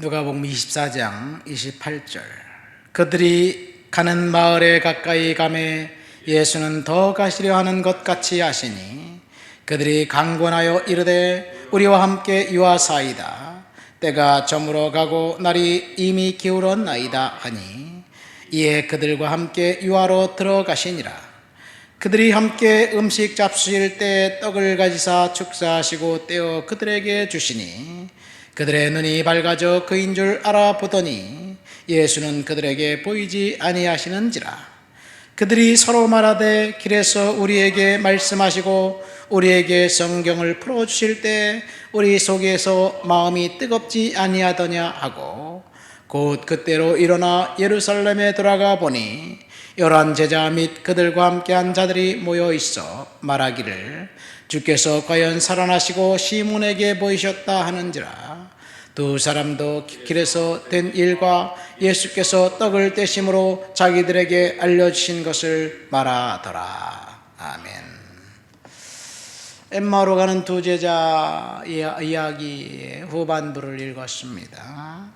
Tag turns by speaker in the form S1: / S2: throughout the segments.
S1: 누가복음 24장 28절. 그들이 가는 마을에 가까이 가매 예수는 더 가시려 하는 것 같이 하시니 그들이 강권하여 이르되 우리와 함께 유하사이다. 때가 저물어 가고 날이 이미 기울었나이다 하니 이에 그들과 함께 유하로 들어가시니라. 그들이 함께 음식 잡수실 때 떡을 가지사 축사하시고 떼어 그들에게 주시니 그들의 눈이 밝아져 그인 줄 알아보더니 예수는 그들에게 보이지 아니하시는지라. 그들이 서로 말하되 길에서 우리에게 말씀하시고 우리에게 성경을 풀어주실 때 우리 속에서 마음이 뜨겁지 아니하더냐 하고 곧 그때로 일어나 예루살렘에 돌아가 보니 11 제자 및 그들과 함께한 자들이 모여 있어 말하기를 주께서 과연 살아나시고 시몬에게 보이셨다 하는지라. 두 사람도 길에서 된 일과 예수께서 떡을 떼심으로 자기들에게 알려주신 것을 말하더라. 아멘. 엠마오로 가는 두 제자 이야기의 후반부를 읽었습니다.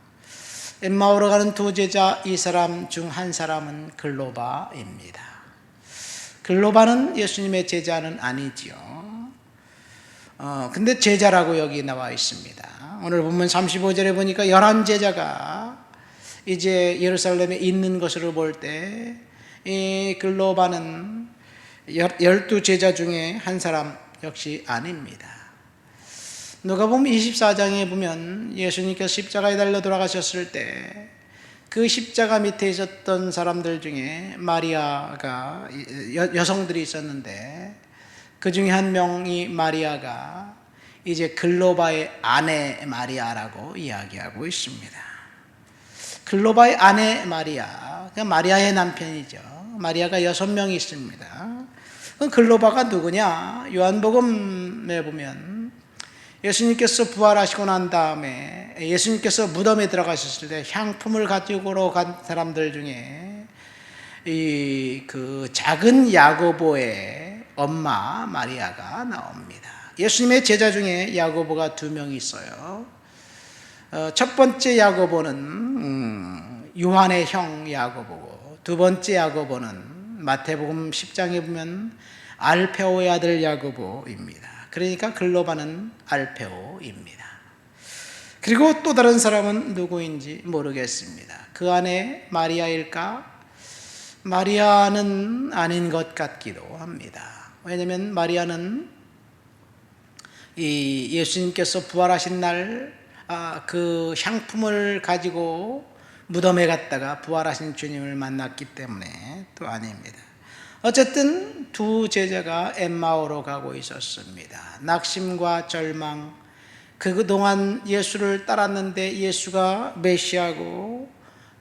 S1: 엠마오로 가는 두 제자, 이 사람 중 한 사람은 글로바입니다. 글로바는 예수님의 제자는 아니지요. 근데 제자라고 여기 나와 있습니다. 오늘 본문 35절에 보니까 11 제자가 이제 예루살렘에 있는 것으로 볼 때 이 글로바는 12 제자 중에 한 사람 역시 아닙니다. 누가복음 24장에 보면 예수님께서 십자가에 달려 돌아가셨을 때 그 십자가 밑에 있었던 사람들 중에 마리아가 여성들이 있었는데 그 중에 한 명이 마리아가 이제 글로바의 아내 마리아라고 이야기하고 있습니다. 글로바의 아내 마리아, 그러니까 마리아의 남편이죠. 마리아가 6명이 있습니다. 그럼 글로바가 누구냐? 요한복음에 보면 예수님께서 부활하시고 난 다음에 예수님께서 무덤에 들어가셨을 때 향품을 가지고 간 사람들 중에 그 작은 야고보의 엄마 마리아가 나옵니다. 예수님의 제자 중에 야고보가 2명 있어요. 첫 번째 야고보는 요한의 형 야고보고, 두 번째 야고보는 마태복음 10장에 보면 알페오의 아들 야고보입니다. 그러니까 글로바는 알페오입니다. 그리고 또 다른 사람은 누구인지 모르겠습니다. 그 안에 마리아일까? 마리아는 아닌 것 같기도 합니다. 왜냐하면 마리아는 이 예수님께서 부활하신 날 그 향품을 가지고 무덤에 갔다가 부활하신 주님을 만났기 때문에 또 아닙니다. 어쨌든 두 제자가 엠마오로 가고 있었습니다. 낙심과 절망, 그동안 예수를 따랐는데 예수가 메시아고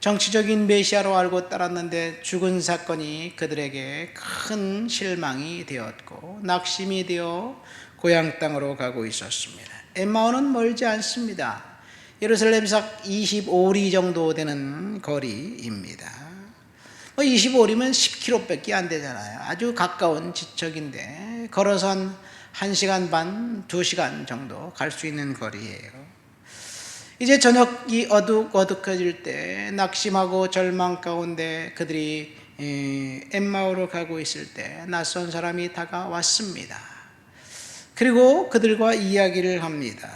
S1: 정치적인 메시아로 알고 따랐는데 죽은 사건이 그들에게 큰 실망이 되었고 낙심이 되어 고향 땅으로 가고 있었습니다. 엠마오는 멀지 않습니다. 예루살렘에서 25리 정도 되는 거리입니다. 25리면 10km밖에 안 되잖아요. 아주 가까운 지척인데 걸어서 한 1시간 반, 2시간 정도 갈 수 있는 거리예요. 이제 저녁이 어둑어둑해질 때 낙심하고 절망 가운데 그들이 엠마오로 가고 있을 때 낯선 사람이 다가왔습니다. 그리고 그들과 이야기를 합니다.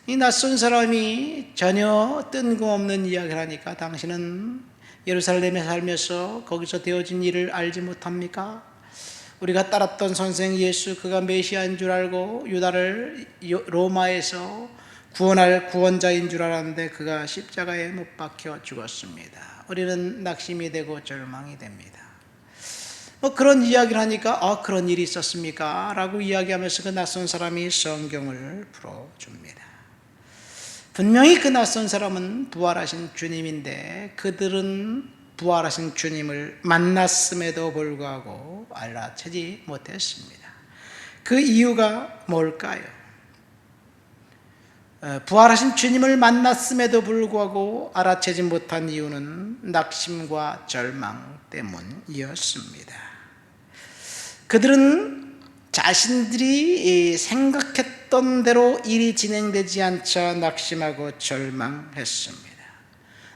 S1: 이 낯선 사람이 전혀 뜬금없는 이야기를 하니까 당신은 예루살렘에 살면서 거기서 되어진 일을 알지 못합니까? 우리가 따랐던 선생 예수, 그가 메시아인 줄 알고 유다를 로마에서 구원할 구원자인 줄 알았는데 그가 십자가에 못 박혀 죽었습니다. 우리는 낙심이 되고 절망이 됩니다. 그런 이야기를 하니까 그런 일이 있었습니까? 라고 이야기하면서 그 낯선 사람이 성경을 풀어줍니다. 분명히 그 낯선 사람은 부활하신 주님인데 그들은 부활하신 주님을 만났음에도 불구하고 알아채지 못했습니다. 그 이유가 뭘까요? 부활하신 주님을 만났음에도 불구하고 알아채지 못한 이유는 낙심과 절망 때문이었습니다. 그들은 자신들이 생각했던 대로 일이 진행되지 않자 낙심하고 절망했습니다.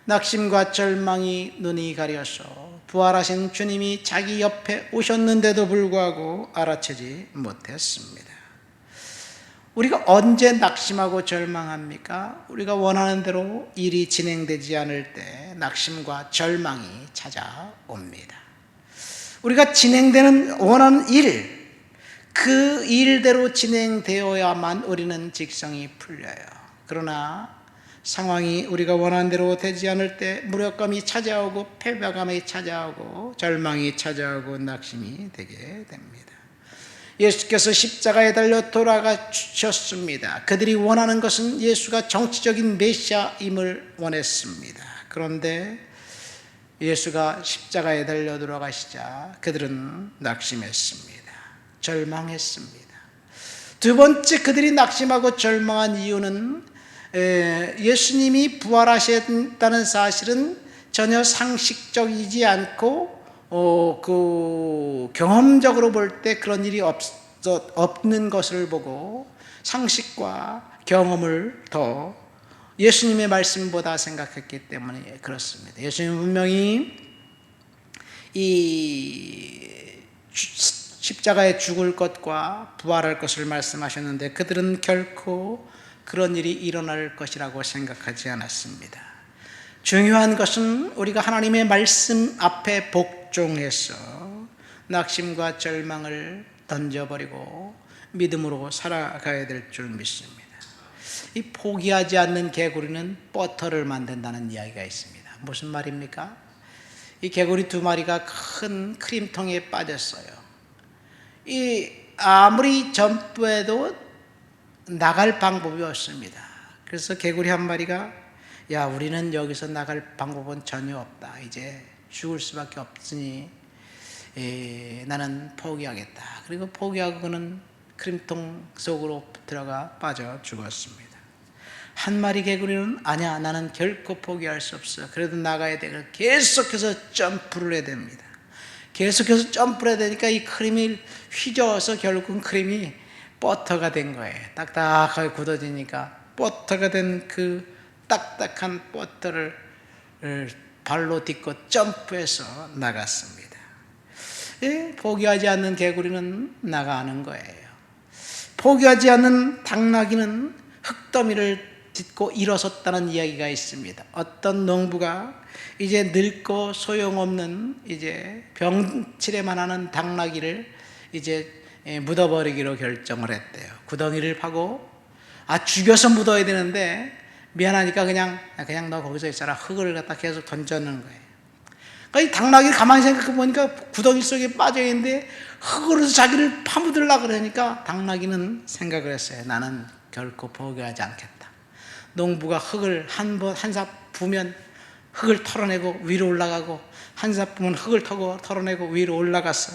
S1: 낙심과 절망이 눈이 가려서 부활하신 주님이 자기 옆에 오셨는데도 불구하고 알아채지 못했습니다. 우리가 언제 낙심하고 절망합니까? 우리가 원하는 대로 일이 진행되지 않을 때 낙심과 절망이 찾아옵니다. 우리가 진행되는 원하는 일, 그 일대로 진행되어야만 우리는 직성이 풀려요. 그러나 상황이 우리가 원하는 대로 되지 않을 때 무력감이 찾아오고 패배감이 찾아오고 절망이 찾아오고 낙심이 되게 됩니다. 예수께서 십자가에 달려 돌아가셨습니다. 그들이 원하는 것은 예수가 정치적인 메시아임을 원했습니다. 그런데 예수가 십자가에 달려 돌아가시자 그들은 낙심했습니다. 절망했습니다. 두 번째 그들이 낙심하고 절망한 이유는 예수님이 부활하셨다는 사실은 전혀 상식적이지 않고 경험적으로 볼 때 그런 일이 없는 것을 보고 상식과 경험을 더 예수님의 말씀보다 생각했기 때문에 그렇습니다. 예수님은 분명히 이 십자가에 죽을 것과 부활할 것을 말씀하셨는데 그들은 결코 그런 일이 일어날 것이라고 생각하지 않았습니다. 중요한 것은 우리가 하나님의 말씀 앞에 복종해서 낙심과 절망을 던져버리고 믿음으로 살아가야 될 줄 믿습니다. 이 포기하지 않는 개구리는 버터를 만든다는 이야기가 있습니다. 무슨 말입니까? 이 개구리 두 마리가 큰 크림통에 빠졌어요. 이 아무리 점프해도 나갈 방법이 없습니다. 그래서 개구리 한 마리가 야, 우리는 여기서 나갈 방법은 전혀 없다. 이제 죽을 수밖에 없으니 나는 포기하겠다. 그리고 포기하고 그는 크림통 속으로 들어가 빠져 죽었습니다. 한 마리 개구리는 아니야, 나는 결코 포기할 수 없어. 그래도 나가야 돼. 계속해서 점프를 해야 됩니다. 계속해서 점프를 해야 되니까 이 크림이 휘저어서 결국은 크림이 버터가 된 거예요. 딱딱하게 굳어지니까 버터가 된 그 딱딱한 버터를 발로 딛고 점프해서 나갔습니다. 포기하지 않는 개구리는 나가는 거예요. 포기하지 않는 당나귀는 흙더미를 딛고 일어섰다는 이야기가 있습니다. 어떤 농부가 이제 늙고 소용없는 이제 병치레만 하는 당나귀를 이제 묻어버리기로 결정을 했대요. 구덩이를 파고 죽여서 묻어야 되는데 미안하니까 그냥 너 거기서 있어라. 흙을 갖다 계속 던져놓는 거예요. 그러니까 이 당나귀 가만히 생각해 보니까 구덩이 속에 빠져 있는데 흙으로 자기를 파묻으려고 그러니까 당나귀는 생각을 했어요. 나는 결코 포기하지 않겠다. 농부가 흙을 한삽 부면 흙을 털어내고 위로 올라가고 한삽 부면 흙을 털어내고 위로 올라가서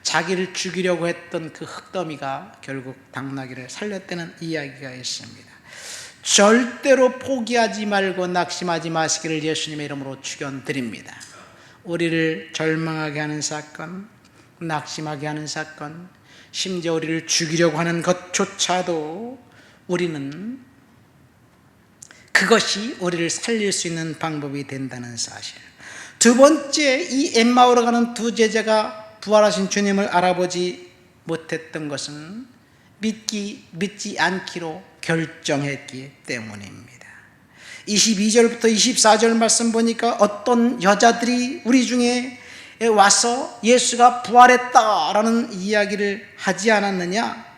S1: 자기를 죽이려고 했던 그 흙더미가 결국 당나귀를 살렸다는 이야기가 있습니다. 절대로 포기하지 말고 낙심하지 마시기를 예수님의 이름으로 축원드립니다. 우리를 절망하게 하는 사건, 낙심하게 하는 사건, 심지어 우리를 죽이려고 하는 것조차도 우리는 그것이 우리를 살릴 수 있는 방법이 된다는 사실. 두 번째, 이 엠마오로 가는 두 제자가 부활하신 주님을 알아보지 못했던 것은 믿지 않기로 결정했기 때문입니다. 22절부터 24절 말씀 보니까 어떤 여자들이 우리 중에 와서 예수가 부활했다라는 이야기를 하지 않았느냐?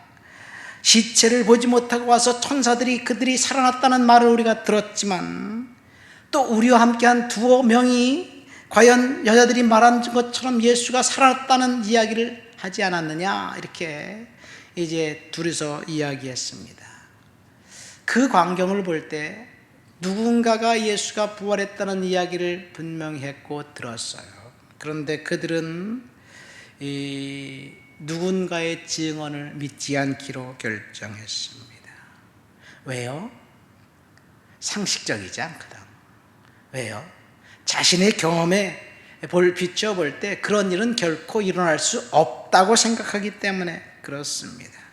S1: 시체를 보지 못하고 와서 천사들이 그들이 살아났다는 말을 우리가 들었지만 또 우리와 함께한 두어 명이 과연 여자들이 말한 것처럼 예수가 살아났다는 이야기를 하지 않았느냐? 이렇게 이제 둘이서 이야기했습니다. 그 광경을 볼 때 누군가가 예수가 부활했다는 이야기를 분명히 했고 들었어요. 그런데 그들은 누군가의 증언을 믿지 않기로 결정했습니다. 왜요? 상식적이지 않거든. 왜요? 자신의 경험에 비춰볼 때 그런 일은 결코 일어날 수 없다고 생각하기 때문에 그렇습니다.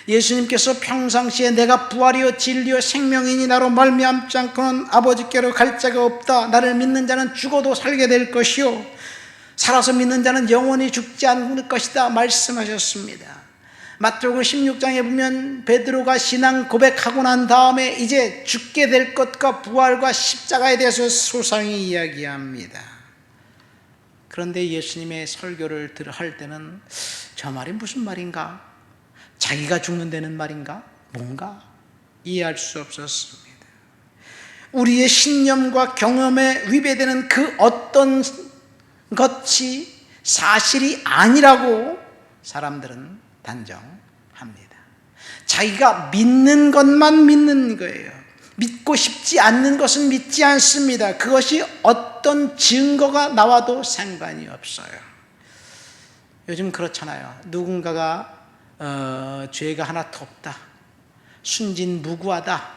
S1: 예수님께서 평상시에 내가 부활이요 진리요 생명이니 나로 말미암지 않고는 아버지께로 갈 자가 없다. 나를 믿는 자는 죽어도 살게 될 것이요 살아서 믿는 자는 영원히 죽지 않을 것이다 말씀하셨습니다. 마태복음 16장에 보면 베드로가 신앙 고백하고 난 다음에 이제 죽게 될 것과 부활과 십자가에 대해서 소상히 이야기합니다. 그런데 예수님의 설교를 할 때는 저 말이 무슨 말인가? 자기가 죽는다는 말인가? 뭔가 이해할 수 없었습니다. 우리의 신념과 경험에 위배되는 그 어떤 것이 사실이 아니라고 사람들은 단정합니다. 자기가 믿는 것만 믿는 거예요. 믿고 싶지 않는 것은 믿지 않습니다. 그것이 어떤 증거가 나와도 상관이 없어요. 요즘 그렇잖아요. 누군가가 죄가 하나도 없다, 순진무구하다,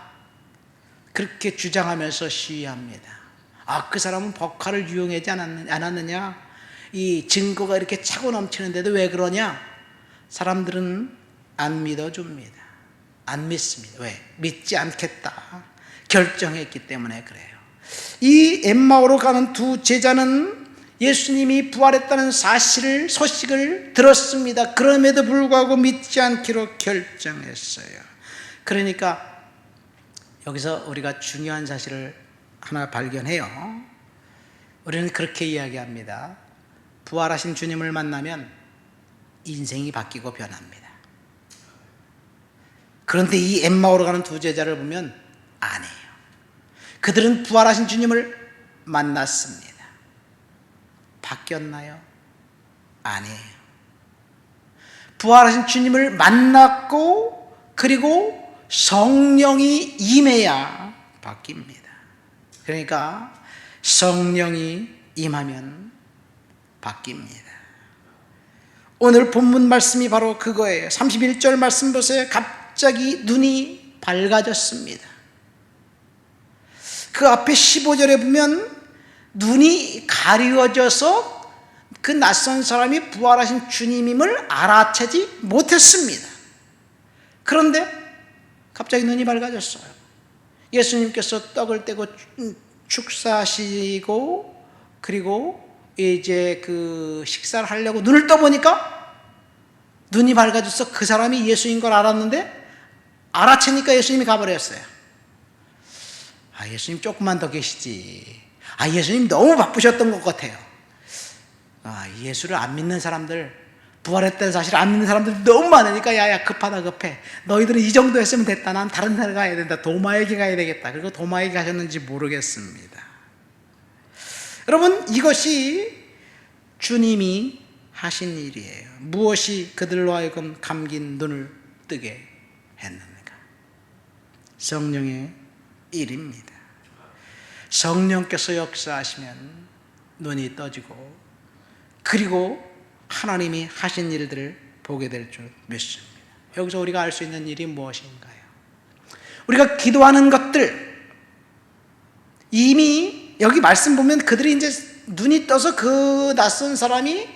S1: 그렇게 주장하면서 시위합니다. 그 사람은 법화를 유용하지 않았느냐? 이 증거가 이렇게 차고 넘치는데도 왜 그러냐? 사람들은 안 믿어줍니다. 안 믿습니다. 왜? 믿지 않겠다 결정했기 때문에 그래요. 이 엠마오로 가는 두 제자는 예수님이 부활했다는 소식을 들었습니다. 그럼에도 불구하고 믿지 않기로 결정했어요. 그러니까 여기서 우리가 중요한 사실을 하나 발견해요. 우리는 그렇게 이야기합니다. 부활하신 주님을 만나면 인생이 바뀌고 변합니다. 그런데 이 엠마오로 가는 두 제자를 보면 아니에요. 그들은 부활하신 주님을 만났습니다. 바뀌었나요? 아니에요. 부활하신 주님을 만났고 그리고 성령이 임해야 바뀝니다. 그러니까 성령이 임하면 바뀝니다. 오늘 본문 말씀이 바로 그거예요. 31절 말씀 보세요. 갑자기 눈이 밝아졌습니다. 그 앞에 15절에 보면 눈이 가리워져서 그 낯선 사람이 부활하신 주님임을 알아채지 못했습니다. 그런데 갑자기 눈이 밝아졌어요. 예수님께서 떡을 떼고 축사하시고 그리고 이제 그 식사를 하려고 눈을 떠보니까 눈이 밝아져서 그 사람이 예수인 걸 알았는데 알아채니까 예수님이 가버렸어요. 예수님 조금만 더 계시지. 예수님 너무 바쁘셨던 것 같아요. 예수를 안 믿는 사람들, 부활했다는 사실을 안 믿는 사람들이 너무 많으니까 야야 급하다 급해. 너희들은 이 정도 했으면 됐다. 난 다른 데를 가야 된다. 도마에게 가야 되겠다. 그리고 도마에게 가셨는지 모르겠습니다. 여러분, 이것이 주님이 하신 일이에요. 무엇이 그들로 하여금 감긴 눈을 뜨게 했는가? 성령의 일입니다. 성령께서 역사하시면 눈이 떠지고 그리고 하나님이 하신 일들을 보게 될 줄 믿습니다. 여기서 우리가 알 수 있는 일이 무엇인가요? 우리가 기도하는 것들, 이미 여기 말씀 보면 그들이 이제 눈이 떠서 그 낯선 사람이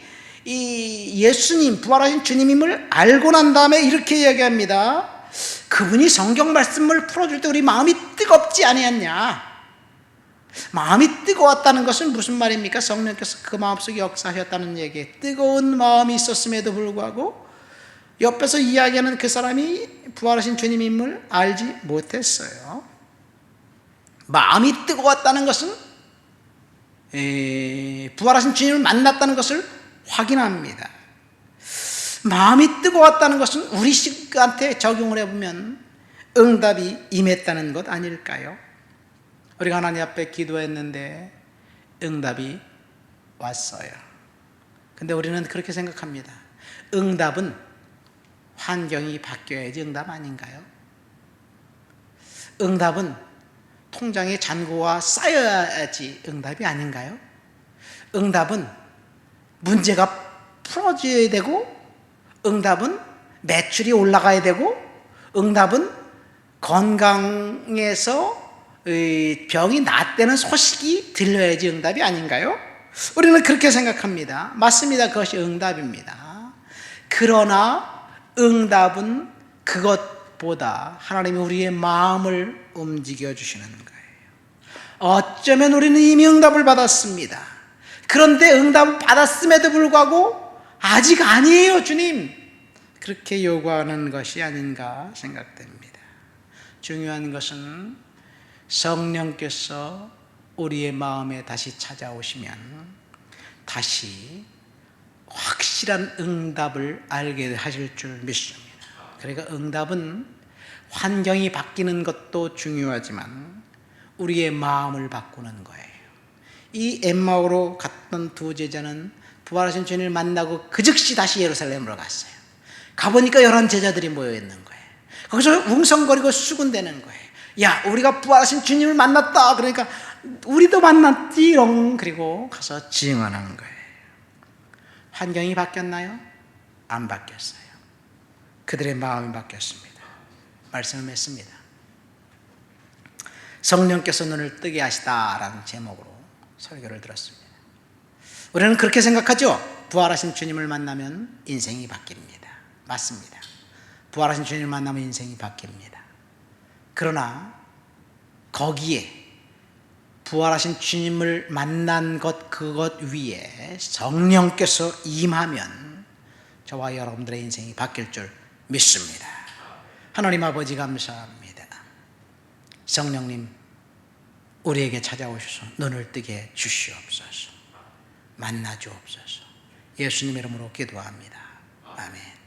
S1: 이 예수님, 부활하신 주님임을 알고 난 다음에 이렇게 이야기합니다. 그분이 성경 말씀을 풀어줄 때 우리 마음이 뜨겁지 아니었냐? 마음이 뜨거웠다는 것은 무슨 말입니까? 성령께서 그 마음속에 역사하셨다는 얘기. 뜨거운 마음이 있었음에도 불구하고 옆에서 이야기하는 그 사람이 부활하신 주님임을 알지 못했어요. 마음이 뜨거웠다는 것은 부활하신 주님을 만났다는 것을 확인합니다. 마음이 뜨거웠다는 것은 우리 식구한테 적용을 해보면 응답이 임했다는 것 아닐까요? 우리가 하나님 앞에 기도했는데 응답이 왔어요. 근데 우리는 그렇게 생각합니다. 응답은 환경이 바뀌어야지 응답 아닌가요? 응답은 통장에 잔고가 쌓여야지 응답이 아닌가요? 응답은 문제가 풀어져야 되고, 응답은 매출이 올라가야 되고, 응답은 건강에서 병이 낫다는 소식이 들려야지 응답이 아닌가요? 우리는 그렇게 생각합니다. 맞습니다. 그것이 응답입니다. 그러나 응답은 그것보다 하나님이 우리의 마음을 움직여 주시는 거예요. 어쩌면 우리는 이미 응답을 받았습니다. 그런데 응답을 받았음에도 불구하고 아직 아니에요, 주님. 그렇게 요구하는 것이 아닌가 생각됩니다. 중요한 것은 성령께서 우리의 마음에 다시 찾아오시면 다시 확실한 응답을 알게 하실 줄 믿습니다. 그러니까 응답은 환경이 바뀌는 것도 중요하지만 우리의 마음을 바꾸는 거예요. 이 엠마오로 갔던 두 제자는 부활하신 주님을 만나고 그 즉시 다시 예루살렘으로 갔어요. 가보니까 여러 제자들이 모여 있는 거예요. 거기서 웅성거리고 수군대는 거예요. 야, 우리가 부활하신 주님을 만났다. 그러니까 우리도 만났지롱. 그리고 가서 증언한 거예요. 환경이 바뀌었나요? 안 바뀌었어요. 그들의 마음이 바뀌었습니다. 말씀을 맺습니다. 성령께서 눈을 뜨게 하시다라는 제목으로 설교를 들었습니다. 우리는 그렇게 생각하죠. 부활하신 주님을 만나면 인생이 바뀝니다. 맞습니다. 부활하신 주님을 만나면 인생이 바뀝니다. 그러나 거기에 부활하신 주님을 만난 그것 위에 성령께서 임하면 저와 여러분들의 인생이 바뀔 줄 믿습니다. 하나님 아버지 감사합니다. 성령님 우리에게 찾아오셔서 눈을 뜨게 주시옵소서. 만나 주옵소서. 예수님 이름으로 기도합니다. 아멘.